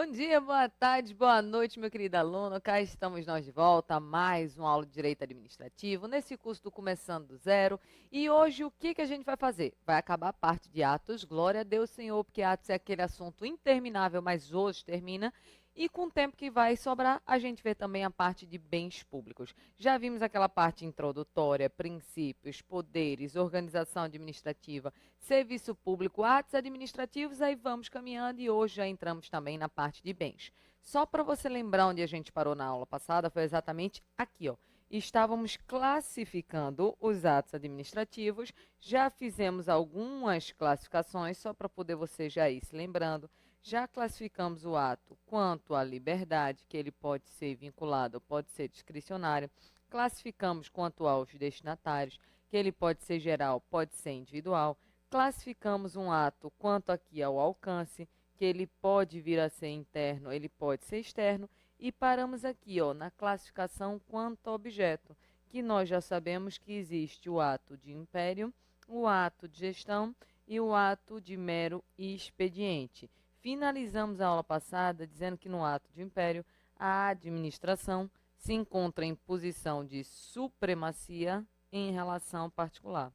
Bom dia, boa tarde, boa noite, meu querido aluno. Cá estamos nós de volta a mais uma aula de Direito Administrativo, nesse curso do Começando do Zero. E hoje o que a gente vai fazer? Vai acabar a parte de Atos, glória a Deus, Senhor, porque Atos é aquele assunto interminável, mas hoje termina. E com o tempo que vai sobrar, a gente vê também a parte de bens públicos. Já vimos aquela parte introdutória, princípios, poderes, organização administrativa, serviço público, atos administrativos, aí vamos caminhando e hoje já entramos também na parte de bens. Só para você lembrar onde a gente parou na aula passada, foi exatamente aqui, ó. Estávamos classificando os atos administrativos, já fizemos algumas classificações, só para poder você já ir se lembrando. Já classificamos o ato quanto à liberdade, que ele pode ser vinculado ou pode ser discricionário. Classificamos quanto aos destinatários, que ele pode ser geral, pode ser individual. Classificamos um ato quanto aqui ao alcance, que ele pode vir a ser interno, ele pode ser externo. E paramos aqui, ó, na classificação quanto ao objeto, que nós já sabemos que existe o ato de império, o ato de gestão e o ato de mero expediente. Finalizamos a aula passada dizendo que no ato de império, a administração se encontra em posição de supremacia em relação ao particular.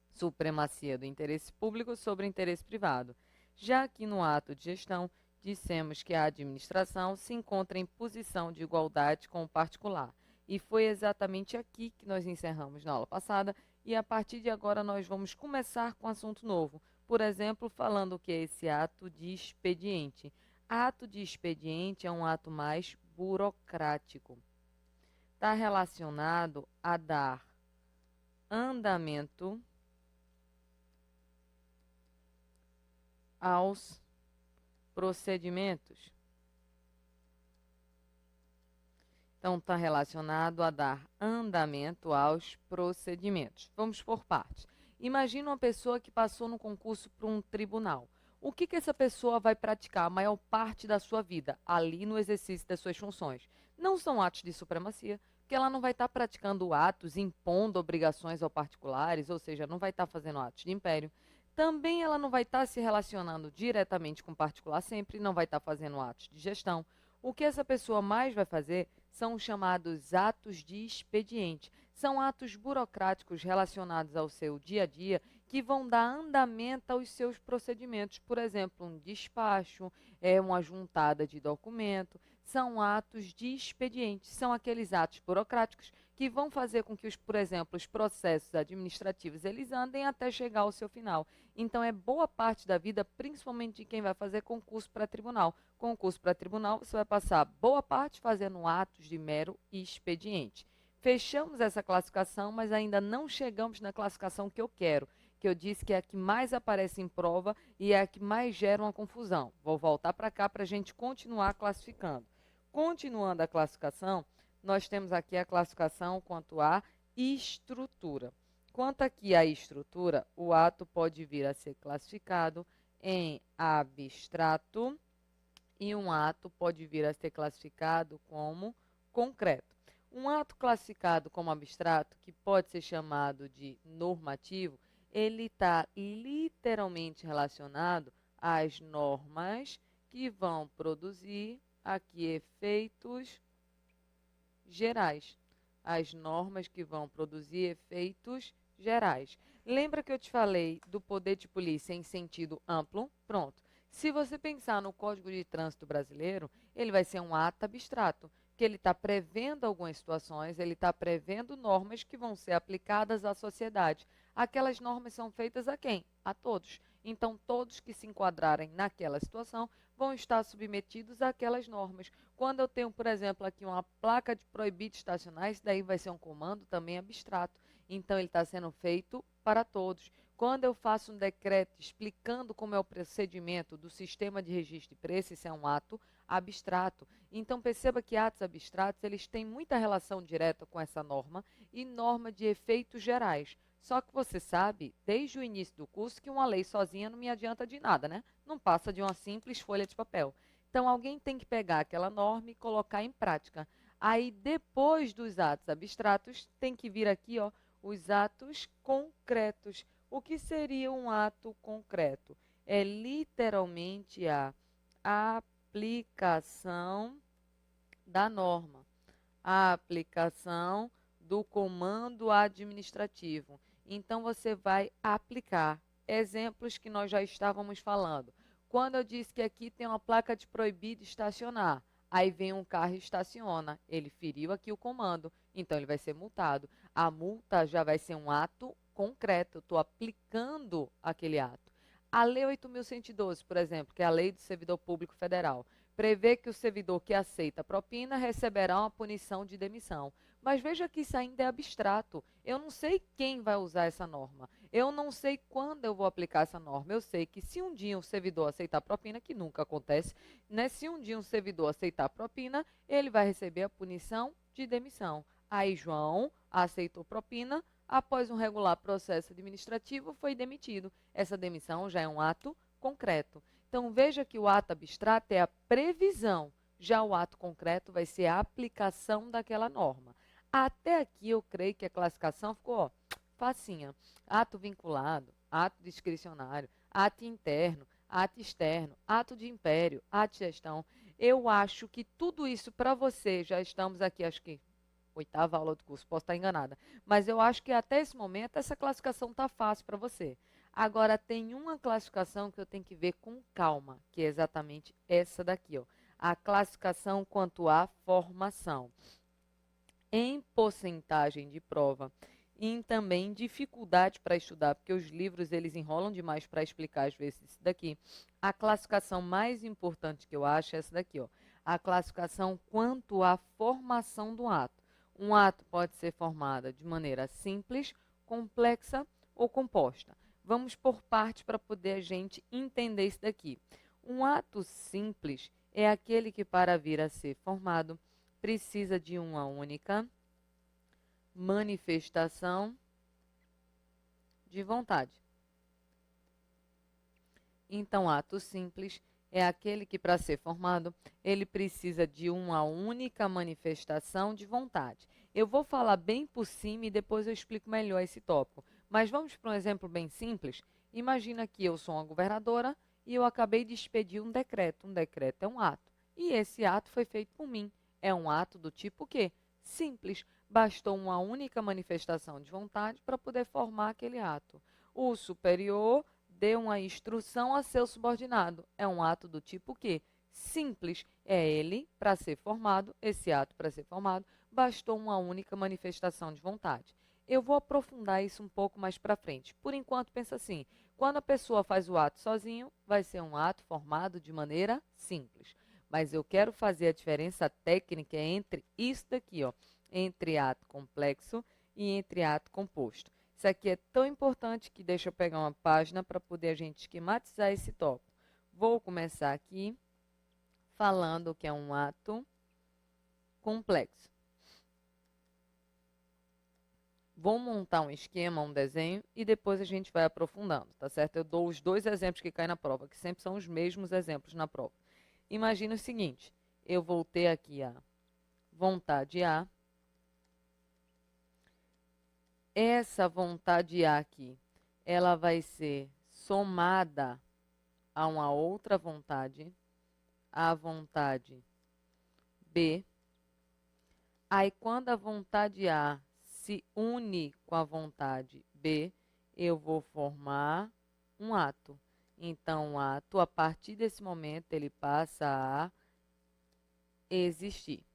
Supremacia do interesse público sobre o interesse privado. Já que no ato de gestão, dissemos que a administração se encontra em posição de igualdade com o particular. E foi exatamente aqui que nós encerramos na aula passada, e a partir de agora nós vamos começar com um assunto novo. Por exemplo, falando o que é esse ato de expediente. Ato de expediente é um ato mais burocrático. Está relacionado a dar andamento aos procedimentos. Então, está relacionado a dar andamento aos procedimentos. Vamos por partes. Imagina uma pessoa que passou no concurso para um tribunal. O que essa pessoa vai praticar a maior parte da sua vida, ali no exercício das suas funções? Não são atos de supremacia, porque ela não vai estar praticando atos, impondo obrigações aos particulares, ou seja, não vai estar fazendo atos de império. Também ela não vai estar se relacionando diretamente com o particular sempre, não vai estar fazendo atos de gestão. O que essa pessoa mais vai fazer são os chamados atos de expediente. São atos burocráticos relacionados ao seu dia a dia que vão dar andamento aos seus procedimentos. Por exemplo, um despacho, uma juntada de documento. São atos de expediente. São aqueles atos burocráticos que vão fazer com que, por exemplo, os processos administrativos eles andem até chegar ao seu final. Então, é boa parte da vida, principalmente de quem vai fazer concurso para tribunal. Concurso para tribunal, você vai passar boa parte fazendo atos de mero expediente. Fechamos essa classificação, mas ainda não chegamos na classificação que eu quero, que eu disse que é a que mais aparece em prova e é a que mais gera uma confusão. Vou voltar para cá para a gente continuar classificando. Continuando a classificação, nós temos aqui a classificação quanto à estrutura. Quanto aqui à estrutura, o ato pode vir a ser classificado em abstrato e um ato pode vir a ser classificado como concreto. Um ato classificado como abstrato, que pode ser chamado de normativo, ele está literalmente relacionado às normas que vão produzir aqui efeitos gerais. As normas que vão produzir efeitos gerais. Lembra que eu te falei do poder de polícia em sentido amplo? Pronto. Se você pensar no Código de Trânsito Brasileiro, ele vai ser um ato abstrato, que ele está prevendo algumas situações, ele está prevendo normas que vão ser aplicadas à sociedade. Aquelas normas são feitas a quem? A todos. Então, todos que se enquadrarem naquela situação vão estar submetidos àquelas normas. Quando eu tenho, por exemplo, aqui uma placa de proibido estacionar, isso daí vai ser um comando também abstrato. Então, ele está sendo feito para todos. Quando eu faço um decreto explicando como é o procedimento do sistema de registro de preço, isso é um ato abstrato. Então, perceba que atos abstratos, eles têm muita relação direta com essa norma e norma de efeitos gerais. Só que você sabe, desde o início do curso, que uma lei sozinha não me adianta de nada, né? Não passa de uma simples folha de papel. Então, alguém tem que pegar aquela norma e colocar em prática. Aí, depois dos atos abstratos, tem que vir aqui, ó, os atos concretos. O que seria um ato concreto? É literalmente a aplicação da norma, a aplicação do comando administrativo. Então, você vai aplicar exemplos que nós já estávamos falando. Quando eu disse que aqui tem uma placa de proibido estacionar, aí vem um carro e estaciona, ele feriu aqui o comando, então ele vai ser multado. A multa já vai ser um ato concreto, eu estou aplicando aquele ato. A Lei 8.112, por exemplo, que é a Lei do Servidor Público Federal, prevê que o servidor que aceita propina receberá uma punição de demissão. Mas veja que isso ainda é abstrato. Eu não sei quem vai usar essa norma. Eu não sei quando eu vou aplicar essa norma. Eu sei que se um dia um servidor aceitar propina, que nunca acontece, né? Se um dia um servidor aceitar propina, ele vai receber a punição de demissão. Aí João aceitou propina, após um regular processo administrativo, foi demitido. Essa demissão já é um ato concreto. Então, veja que o ato abstrato é a previsão, já o ato concreto vai ser a aplicação daquela norma. Até aqui, eu creio que a classificação ficou facinha. Ato vinculado, ato discricionário, ato interno, ato externo, ato de império, ato de gestão. Eu acho que tudo isso para você, já estamos aqui, acho que 8ª aula do curso, posso estar enganada, mas eu acho que até esse momento essa classificação está fácil para você. Agora, tem uma classificação que eu tenho que ver com calma, que é exatamente essa daqui, ó. A classificação quanto à formação. Em porcentagem de prova e também dificuldade para estudar, porque os livros eles enrolam demais para explicar às vezes isso daqui. A classificação mais importante que eu acho é essa daqui, ó. A classificação quanto à formação do ato. Um ato pode ser formado de maneira simples, complexa ou composta. Vamos por partes para poder a gente entender isso daqui. Um ato simples é aquele que, para vir a ser formado, precisa de uma única manifestação de vontade. Então, ato simples é aquele que, para ser formado, ele precisa de uma única manifestação de vontade. Eu vou falar bem por cima e depois eu explico melhor esse tópico. Mas vamos para um exemplo bem simples. Imagina que eu sou uma governadora e eu acabei de expedir um decreto. Um decreto é um ato. E esse ato foi feito por mim. É um ato do tipo o quê? Simples. Bastou uma única manifestação de vontade para poder formar aquele ato. O superior deu uma instrução a seu subordinado. É um ato do tipo o quê? Simples. É ele, para ser formado, esse ato para ser formado, bastou uma única manifestação de vontade. Eu vou aprofundar isso um pouco mais para frente. Por enquanto, pensa assim, quando a pessoa faz o ato sozinho, vai ser um ato formado de maneira simples. Mas eu quero fazer a diferença técnica entre isso daqui, ó, entre ato complexo e entre ato composto. Isso aqui é tão importante que deixa eu pegar uma página para poder a gente esquematizar esse tópico. Vou começar aqui falando que é um ato complexo. Vou montar um esquema, um desenho, e depois a gente vai aprofundando, tá certo? Eu dou os 2 exemplos que caem na prova, que sempre são os mesmos exemplos na prova. Imagina o seguinte, eu vou ter aqui a vontade A. Essa vontade A aqui, ela vai ser somada a uma outra vontade, a vontade B. Aí, quando a vontade A se une com a vontade B, eu vou formar um ato. Então, o ato, a partir desse momento, ele passa a existir.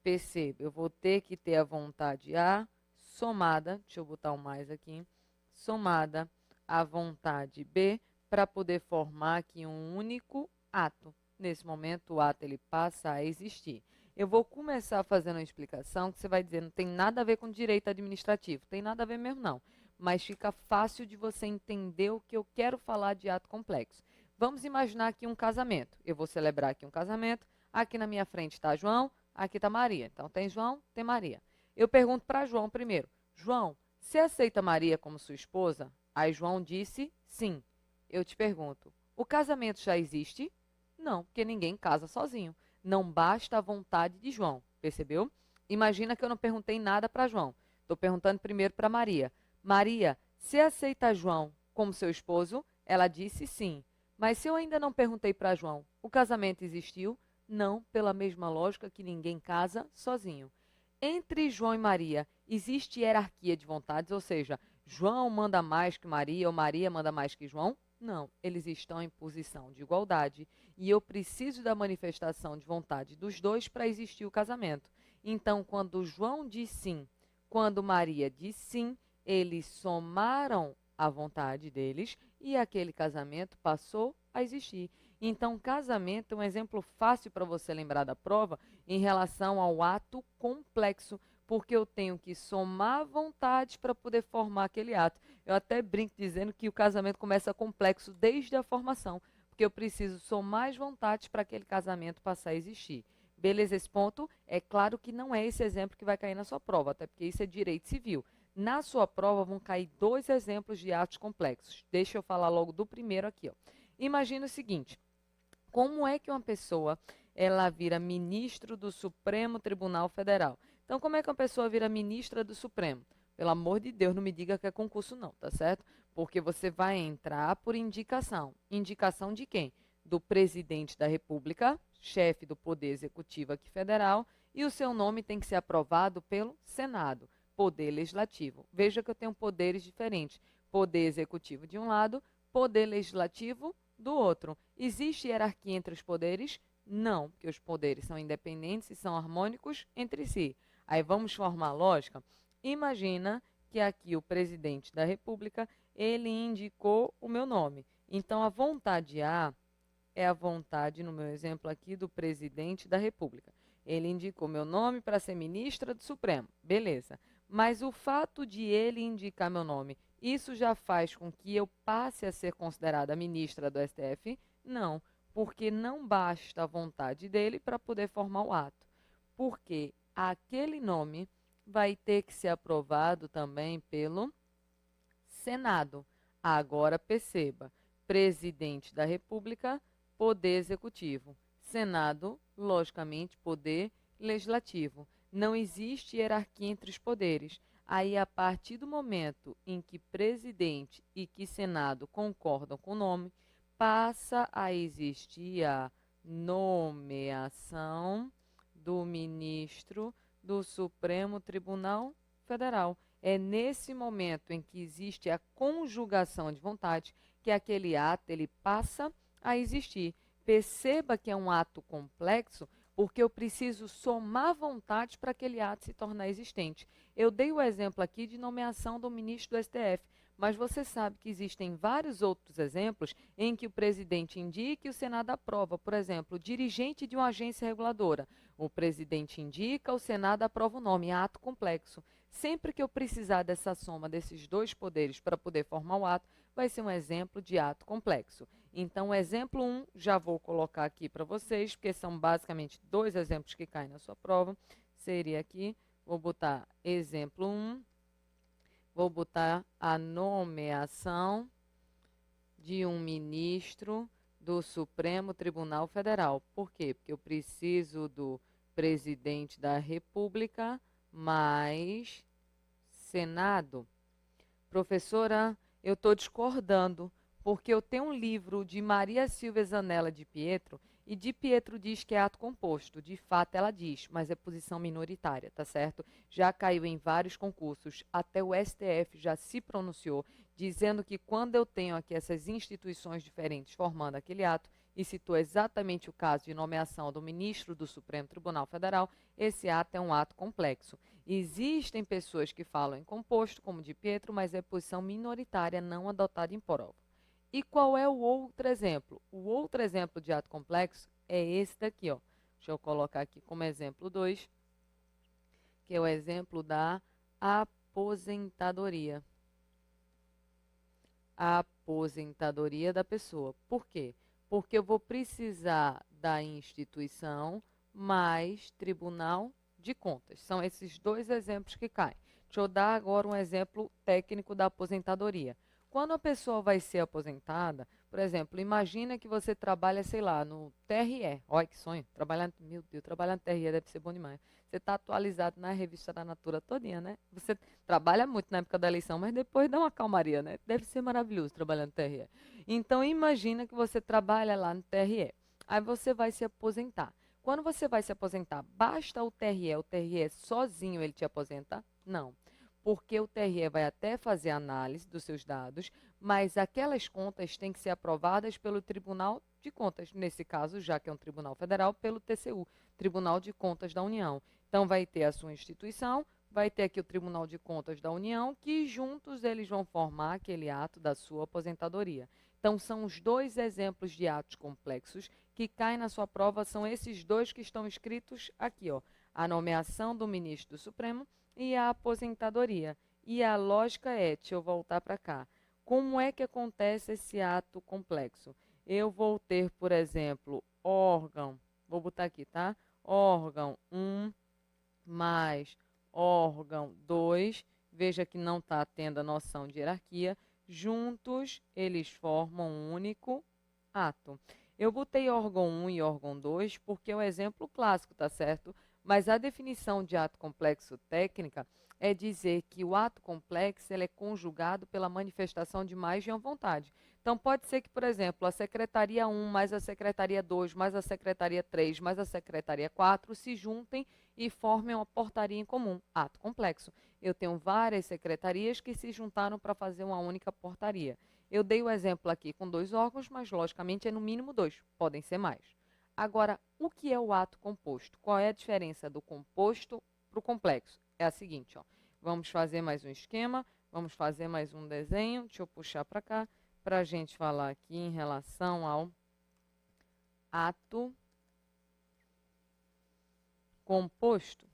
Perceba, eu vou ter que ter a vontade A somada, deixa eu botar um mais aqui, somada à vontade B, para poder formar aqui um único ato. Nesse momento, o ato ele passa a existir. Eu vou começar fazendo uma explicação que você vai dizer, não tem nada a ver com direito administrativo, tem nada a ver mesmo não, mas fica fácil de você entender o que eu quero falar de ato complexo. Vamos imaginar aqui um casamento. Eu vou celebrar aqui um casamento, aqui na minha frente está João, aqui está Maria. Então, tem João, tem Maria. Eu pergunto para João primeiro, João, você aceita Maria como sua esposa? Aí João disse sim. Eu te pergunto, o casamento já existe? Não, porque ninguém casa sozinho. Não basta a vontade de João, percebeu? Imagina que eu não perguntei nada para João. Estou perguntando primeiro para Maria. Maria, você aceita João como seu esposo? Ela disse sim. Mas se eu ainda não perguntei para João, o casamento existiu? Não, pela mesma lógica que ninguém casa sozinho. Entre João e Maria, existe hierarquia de vontades, ou seja, João manda mais que Maria ou Maria manda mais que João? Não, eles estão em posição de igualdade e eu preciso da manifestação de vontade dos dois para existir o casamento. Então, quando João diz sim, quando Maria diz sim, eles somaram a vontade deles e aquele casamento passou a existir. Então, casamento é um exemplo fácil para você lembrar da prova em relação ao ato complexo, porque eu tenho que somar vontades para poder formar aquele ato. Eu até brinco dizendo que o casamento começa complexo desde a formação, porque eu preciso somar as vontades para aquele casamento passar a existir. Beleza, esse ponto? É claro que não é esse exemplo que vai cair na sua prova, até porque isso é direito civil. Na sua prova vão cair dois exemplos de atos complexos. Deixa eu falar logo do primeiro aqui, ó. Imagina o seguinte: como é que uma pessoa ela vira ministro do Supremo Tribunal Federal? Então, como é que uma pessoa vira ministra do Supremo? Pelo amor de Deus, não me diga que é concurso não, tá certo? Porque você vai entrar por indicação. Indicação de quem? Do presidente da República, chefe do Poder Executivo aqui federal, e o seu nome tem que ser aprovado pelo Senado, Poder Legislativo. Veja que eu tenho poderes diferentes. Poder Executivo de um lado, Poder Legislativo do outro. Existe hierarquia entre os poderes? Não, porque os poderes são independentes e são harmônicos entre si. Aí vamos formar lógica? Imagina que aqui o presidente da República, ele indicou o meu nome. Então, a vontade A é a vontade, no meu exemplo aqui, do presidente da República. Ele indicou meu nome para ser ministra do Supremo. Beleza. Mas o fato de ele indicar meu nome, isso já faz com que eu passe a ser considerada ministra do STF? Não, porque não basta a vontade dele para poder formar o ato. Porque aquele nome vai ter que ser aprovado também pelo Senado. Agora perceba, presidente da República, poder executivo. Senado, logicamente, poder legislativo. Não existe hierarquia entre os poderes. Aí, a partir do momento em que presidente e que Senado concordam com o nome, passa a existir a nomeação do ministro do Supremo Tribunal Federal. É nesse momento em que existe a conjugação de vontade que aquele ato ele passa a existir. Perceba que é um ato complexo porque eu preciso somar vontades para aquele ato se tornar existente. Eu dei o exemplo aqui de nomeação do ministro do STF, mas você sabe que existem vários outros exemplos em que o presidente indica e o Senado aprova. Por exemplo, o dirigente de uma agência reguladora. O presidente indica, o Senado aprova o nome. É ato complexo. Sempre que eu precisar dessa soma desses dois poderes para poder formar o ato, vai ser um exemplo de ato complexo. Então, o exemplo 1, já vou colocar aqui para vocês, porque são basicamente dois exemplos que caem na sua prova. Seria aqui, vou botar exemplo 1, vou botar a nomeação de um ministro do Supremo Tribunal Federal. Por quê? Porque eu preciso do presidente da República mais Senado. Professora, eu estou discordando, porque eu tenho um livro de Maria Silvia Zanella de Pietro, e de Pietro diz que é ato composto. De fato, ela diz, mas é posição minoritária, tá certo? Já caiu em vários concursos, até o STF já se pronunciou, dizendo que quando eu tenho aqui essas instituições diferentes formando aquele ato, e citou exatamente o caso de nomeação do ministro do Supremo Tribunal Federal, esse ato é um ato complexo. Existem pessoas que falam em composto, como de Pietro, mas é posição minoritária não adotada em prova. E qual é o outro exemplo? O outro exemplo de ato complexo é esse daqui, ó. Deixa eu colocar aqui como exemplo 2, que é o exemplo da aposentadoria. A aposentadoria da pessoa. Por quê? Porque eu vou precisar da instituição mais Tribunal de Contas. São esses dois exemplos que caem. Deixa eu dar agora um exemplo técnico da aposentadoria. Quando a pessoa vai ser aposentada, por exemplo, imagina que você trabalha, sei lá, no TRE. Olha que sonho, trabalhar, meu Deus, trabalhar no TRE deve ser bom demais. Você está atualizado na revista da Natura todinha, né? Você trabalha muito na época da eleição, mas depois dá uma calmaria, né? Deve ser maravilhoso trabalhar no TRE. Então, imagina que você trabalha lá no TRE. Aí você vai se aposentar. Quando você vai se aposentar, basta o TRE sozinho ele te aposenta? Não. Porque o TRE vai até fazer análise dos seus dados, mas aquelas contas têm que ser aprovadas pelo Tribunal de Contas, nesse caso, já que é um tribunal federal, pelo TCU, Tribunal de Contas da União. Então, vai ter a sua instituição, vai ter aqui o Tribunal de Contas da União, que juntos eles vão formar aquele ato da sua aposentadoria. Então, são os dois exemplos de atos complexos que caem na sua prova, são esses dois que estão escritos aqui, ó, a nomeação do ministro do Supremo e a aposentadoria. E a lógica é, deixa eu voltar para cá, como é que acontece esse ato complexo? Eu vou ter, por exemplo, órgão, vou botar aqui, tá? Órgão 1 mais órgão 2, veja que não está tendo a noção de hierarquia, juntos eles formam um único ato. Eu botei órgão 1 e órgão 2 porque é o exemplo clássico, tá certo? Mas a definição de ato complexo técnica é dizer que o ato complexo ele é conjugado pela manifestação de mais de uma vontade. Então, pode ser que, por exemplo, a Secretaria 1 mais a Secretaria 2 mais a Secretaria 3 mais a Secretaria 4 se juntem e formem uma portaria em comum, ato complexo. Eu tenho várias secretarias que se juntaram para fazer uma única portaria. Eu dei o exemplo aqui com 2 órgãos, mas logicamente é no mínimo 2, podem ser mais. Agora, o que é o ato composto? Qual é a diferença do composto para o complexo? É a seguinte, ó. Vamos fazer mais um esquema, vamos fazer mais um desenho. Deixa eu puxar para cá, para a gente falar aqui em relação ao ato composto.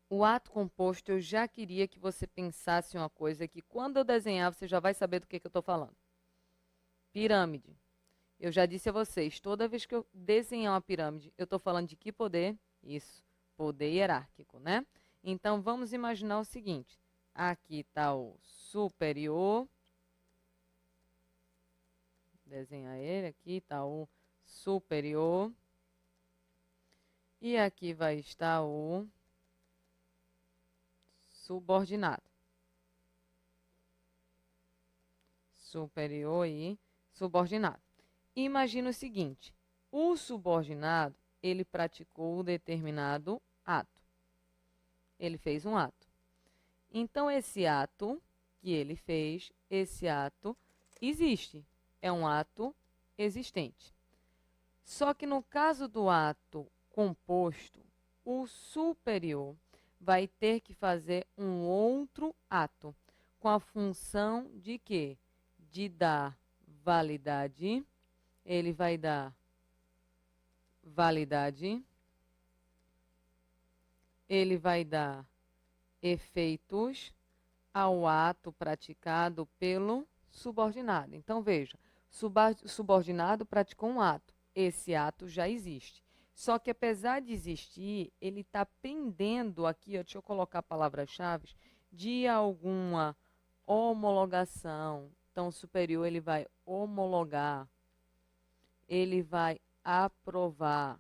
O ato composto, eu já queria que você pensasse uma coisa que quando eu desenhar, você já vai saber do que eu estou falando. Pirâmide. Eu já disse a vocês, toda vez que eu desenhar uma pirâmide, eu estou falando de que poder? Isso, poder hierárquico, né? Então, vamos imaginar o seguinte. Aqui está o superior. Desenhar ele, aqui está o superior. E aqui vai estar o subordinado. Superior e subordinado. Imagina o seguinte, o subordinado, ele praticou determinado ato. Ele fez um ato. Então, esse ato que ele fez, esse ato existe. É um ato existente. Só que no caso do ato composto, o superior vai ter que fazer um outro ato, com a função de quê? De dar validade. Ele vai dar validade, ele vai dar efeitos ao ato praticado pelo subordinado. Então, veja, o subordinado praticou um ato, esse ato já existe. Só que, apesar de existir, ele está pendendo aqui, ó, deixa eu colocar palavras-chave, de alguma homologação. Então, o superior ele vai homologar, ele vai aprovar.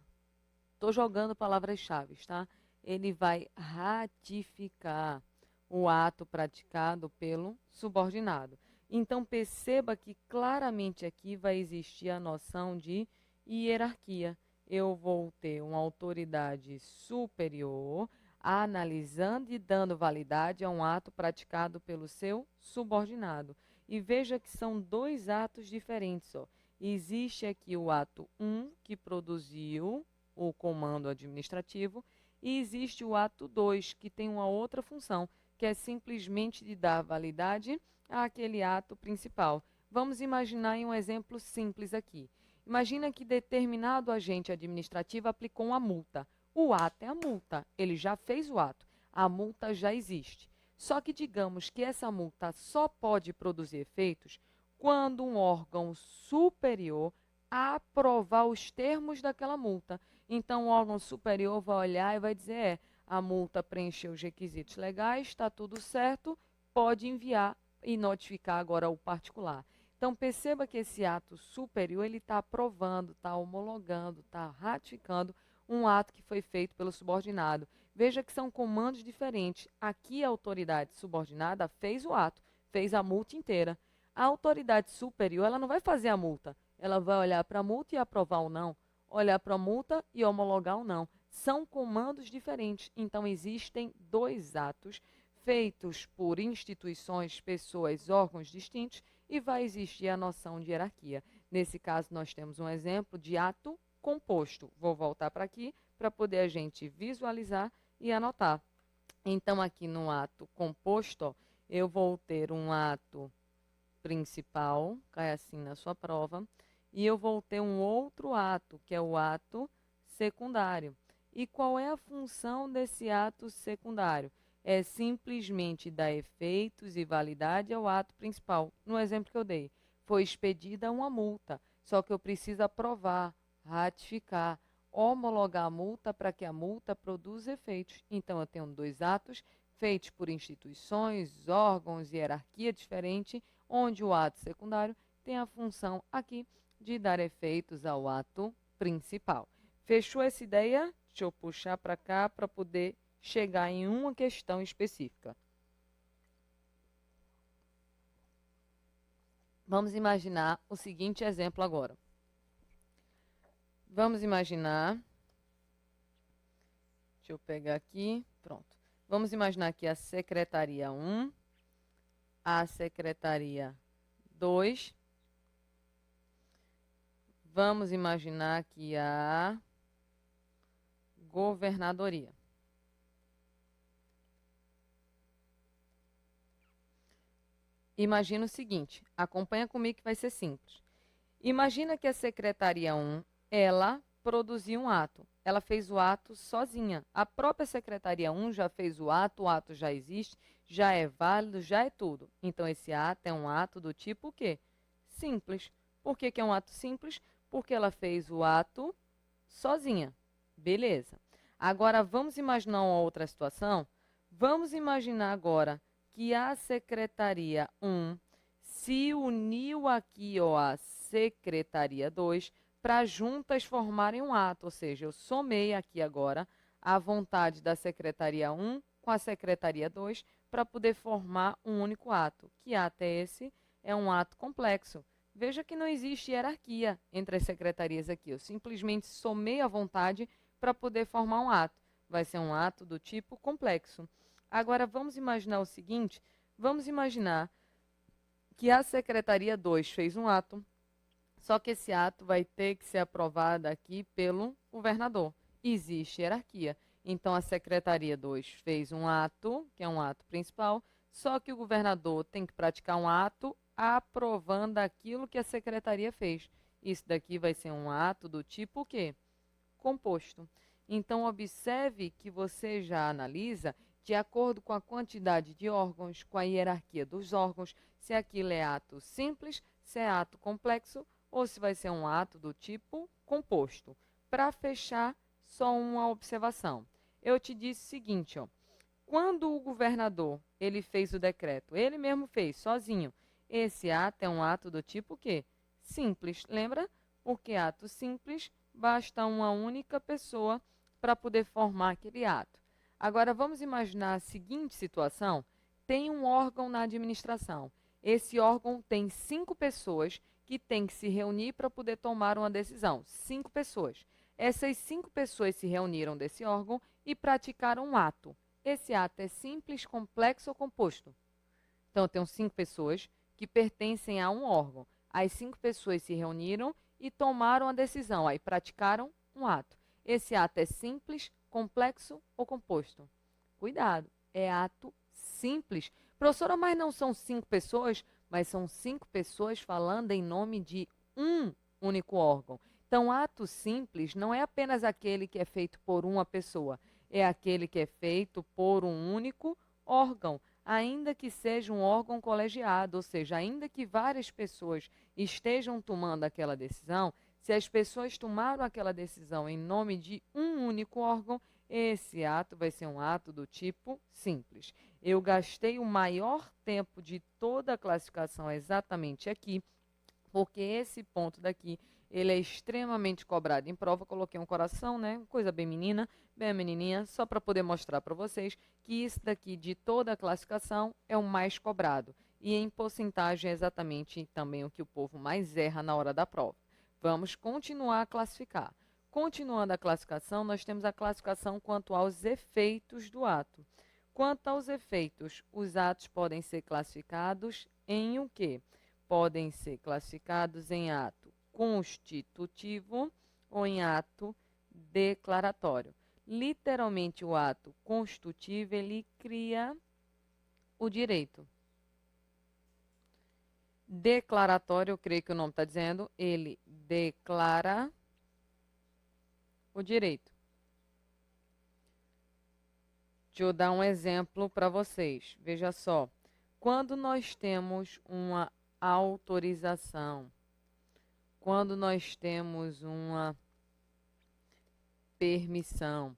Estou jogando palavras-chave, tá? Ele vai ratificar o ato praticado pelo subordinado. Então, perceba que claramente aqui vai existir a noção de hierarquia. Eu vou ter uma autoridade superior analisando e dando validade a um ato praticado pelo seu subordinado. E veja que são dois atos diferentes, ó. Existe aqui o ato 1, que produziu o comando administrativo, e existe o ato 2, que tem uma outra função, que é simplesmente de dar validade àquele ato principal. Vamos imaginar em um exemplo simples aqui. Imagina que determinado agente administrativo aplicou uma multa. O ato é a multa, ele já fez o ato, a multa já existe. Só que digamos que essa multa só pode produzir efeitos quando um órgão superior aprovar os termos daquela multa. Então, o órgão superior vai olhar e vai dizer, a multa preencheu os requisitos legais, está tudo certo, pode enviar e notificar agora o particular. Então, perceba que esse ato superior, ele está aprovando, está homologando, está ratificando um ato que foi feito pelo subordinado. Veja que são comandos diferentes. Aqui, a autoridade subordinada fez o ato, fez a multa inteira. A autoridade superior, ela não vai fazer a multa. Ela vai olhar para a multa e aprovar ou não, olhar para a multa e homologar ou não. São comandos diferentes. Então, existem dois atos feitos por instituições, pessoas, órgãos distintos, e vai existir a noção de hierarquia. Nesse caso, nós temos um exemplo de ato composto. Vou voltar para aqui para poder a gente visualizar e anotar. Então, aqui no ato composto, ó, eu vou ter um ato principal, cai assim na sua prova, e eu vou ter um outro ato, que é o ato secundário. E qual é a função desse ato secundário? É simplesmente dar efeitos e validade ao ato principal. No exemplo que eu dei, foi expedida uma multa, só que eu preciso aprovar, ratificar, homologar a multa para que a multa produza efeitos. Então, eu tenho dois atos feitos por instituições, órgãos e hierarquia diferente, onde o ato secundário tem a função aqui de dar efeitos ao ato principal. Fechou essa ideia? Deixa eu puxar para cá para poder chegar em uma questão específica. Vamos imaginar o seguinte exemplo agora. Vamos imaginar, deixa eu pegar aqui, pronto. Vamos imaginar aqui a secretaria 1, a secretaria 2. Vamos imaginar aqui a governadoria. Imagina o seguinte, acompanha comigo que vai ser simples. Imagina que a secretaria 1, ela produziu um ato. Ela fez o ato sozinha. A própria secretaria 1 já fez o ato já existe, já é válido, já é tudo. Então, esse ato é um ato do tipo o quê? Simples. Por que que é um ato simples? Porque ela fez o ato sozinha. Beleza. Agora, vamos imaginar uma outra situação? Vamos imaginar agora que a secretaria 1 se uniu aqui à secretaria 2 para juntas formarem um ato, ou seja, eu somei aqui agora a vontade da secretaria 1 com a secretaria 2 para poder formar um único ato. Que ato é esse? É um ato complexo. Veja que não existe hierarquia entre as secretarias aqui. Eu simplesmente somei a vontade para poder formar um ato. Vai ser um ato do tipo complexo. Agora, vamos imaginar o seguinte, vamos imaginar que a secretaria 2 fez um ato, só que esse ato vai ter que ser aprovado aqui pelo governador. Existe hierarquia. Então, a secretaria 2 fez um ato, que é um ato principal, só que o governador tem que praticar um ato aprovando aquilo que a secretaria fez. Isso daqui vai ser um ato do tipo o quê? Composto. Então, observe que você já analisa de acordo com a quantidade de órgãos, com a hierarquia dos órgãos, se aquilo é ato simples, se é ato complexo ou se vai ser um ato do tipo composto. Para fechar, só uma observação. Eu te disse o seguinte, ó, quando o governador ele fez o decreto, ele mesmo fez, sozinho, esse ato é um ato do tipo o quê? Simples, lembra? Porque ato simples, basta uma única pessoa para poder formar aquele ato. Agora, vamos imaginar a seguinte situação. Tem um órgão na administração. Esse órgão tem 5 pessoas que têm que se reunir para poder tomar uma decisão. 5 pessoas. Essas 5 pessoas se reuniram desse órgão e praticaram um ato. Esse ato é simples, complexo ou composto? Então, eu tenho 5 pessoas que pertencem a um órgão. As 5 pessoas se reuniram e tomaram a decisão, aí praticaram um ato. Esse ato é simples, complexo ou composto? Cuidado, é ato simples. Professora, mas não são 5 pessoas, mas são 5 pessoas falando em nome de um único órgão. Então, ato simples não é apenas aquele que é feito por uma pessoa, é aquele que é feito por um único órgão, ainda que seja um órgão colegiado, ou seja, ainda que várias pessoas estejam tomando aquela decisão, se as pessoas tomaram aquela decisão em nome de um único órgão, esse ato vai ser um ato do tipo simples. Eu gastei o maior tempo de toda a classificação exatamente aqui, porque esse ponto daqui, ele é extremamente cobrado em prova. Coloquei um coração, né? Coisa bem menina, bem menininha, só para poder mostrar para vocês que isso daqui de toda a classificação é o mais cobrado. E em porcentagem é exatamente também o que o povo mais erra na hora da prova. Vamos continuar a classificar. Continuando a classificação, nós temos a classificação quanto aos efeitos do ato. Quanto aos efeitos, os atos podem ser classificados em o quê? Podem ser classificados em ato constitutivo ou em ato declaratório. Literalmente, o ato constitutivo, ele cria o direito. Declaratório, eu creio que o nome está dizendo, ele declara o direito. Deixa eu dar um exemplo para vocês. Veja só, quando nós temos uma autorização, quando nós temos uma permissão,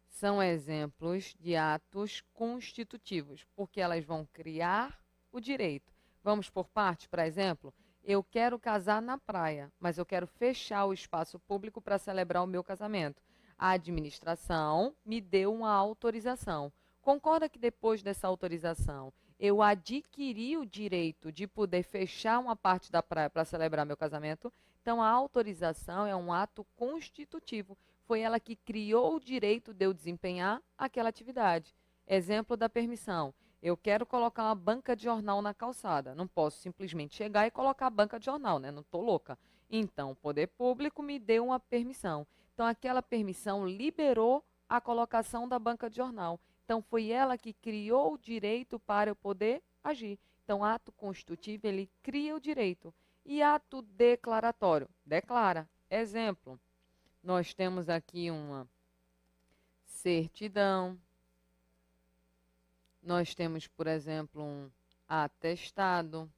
são exemplos de atos constitutivos, porque elas vão criar o direito. Vamos por parte, por exemplo, eu quero casar na praia, mas eu quero fechar o espaço público para celebrar o meu casamento. A administração me deu uma autorização. Concorda que depois dessa autorização, eu adquiri o direito de poder fechar uma parte da praia para celebrar meu casamento? Então, a autorização é um ato constitutivo. Foi ela que criou o direito de eu desempenhar aquela atividade. Exemplo da permissão. Eu quero colocar uma banca de jornal na calçada. Não posso simplesmente chegar e colocar a banca de jornal, né? Não estou louca. Então, o poder público me deu uma permissão. Então, aquela permissão liberou a colocação da banca de jornal. Então, foi ela que criou o direito para eu poder agir. Então, ato constitutivo, ele cria o direito. E ato declaratório, declara. Exemplo, nós temos aqui uma certidão. Nós temos, por exemplo, um atestado.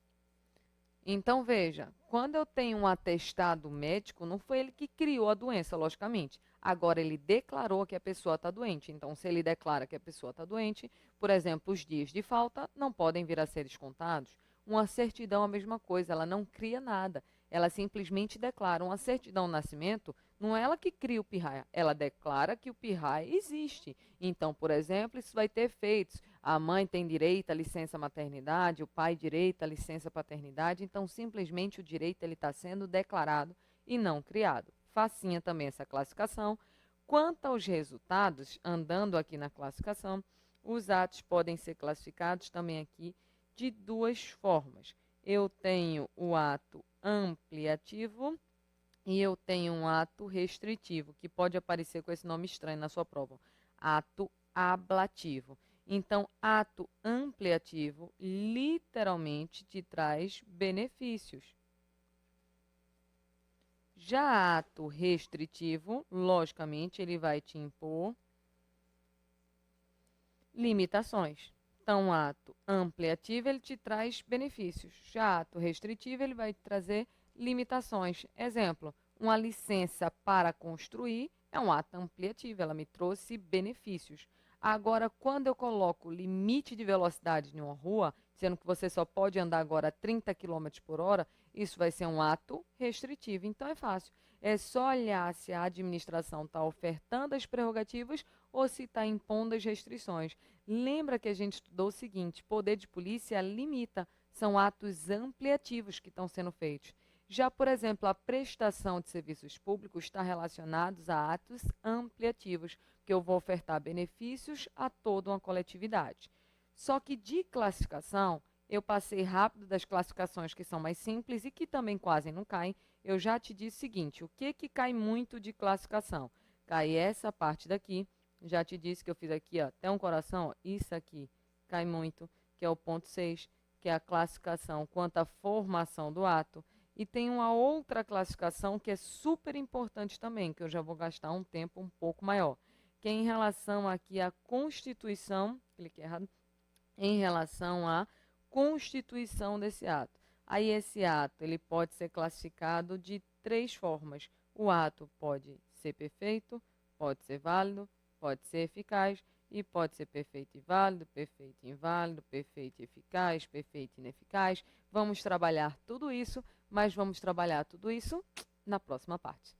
Então, veja, quando eu tenho um atestado médico, não foi ele que criou a doença, logicamente. Agora, ele declarou que a pessoa está doente. Então, se ele declara que a pessoa está doente, por exemplo, os dias de falta não podem vir a ser descontados. Uma certidão é a mesma coisa, ela não cria nada. Ela simplesmente declara. Uma certidão de nascimento, não é ela que cria o PIRAI, ela declara que o PIRAI existe. Então, por exemplo, isso vai ter efeitos. A mãe tem direito à licença maternidade, o pai direito à licença paternidade. Então, simplesmente o direito ele está sendo declarado e não criado. Facinha também essa classificação. Quanto aos resultados, andando aqui na classificação, os atos podem ser classificados também aqui de duas formas. Eu tenho o ato ampliativo e eu tenho um ato restritivo, que pode aparecer com esse nome estranho na sua prova. Ato ablativo. Então, ato ampliativo literalmente te traz benefícios. Já ato restritivo, logicamente, ele vai te impor limitações. Então, ato ampliativo, ele te traz benefícios. Já ato restritivo, ele vai te trazer limitações. Exemplo, uma licença para construir é um ato ampliativo, ela me trouxe benefícios. Agora, quando eu coloco limite de velocidade em uma rua, sendo que você só pode andar agora a 30 km por hora, isso vai ser um ato restritivo. Então, é fácil. É só olhar se a administração está ofertando as prerrogativas ou se está impondo as restrições. Lembra que a gente estudou o seguinte, poder de polícia limita, são atos ampliativos que estão sendo feitos. Já, por exemplo, a prestação de serviços públicos está relacionados a atos ampliativos, que eu vou ofertar benefícios a toda uma coletividade. Só que de classificação, eu passei rápido das classificações que são mais simples e que também quase não caem. Eu já te disse o seguinte, o que cai muito de classificação? Cai essa parte daqui, já te disse que eu fiz aqui ó, até um coração, ó, isso aqui cai muito, que é o ponto 6, que é a classificação quanto à formação do ato. E tem uma outra classificação que é super importante também, que eu já vou gastar um tempo um pouco maior, que é em relação aqui à Constituição, cliquei errado, em relação à constituição desse ato. Aí esse ato ele pode ser classificado de três formas. O ato pode ser perfeito, pode ser válido, pode ser eficaz e pode ser perfeito e válido, perfeito e inválido, perfeito e eficaz, perfeito e ineficaz. Vamos trabalhar tudo isso, mas vamos trabalhar tudo isso na próxima parte.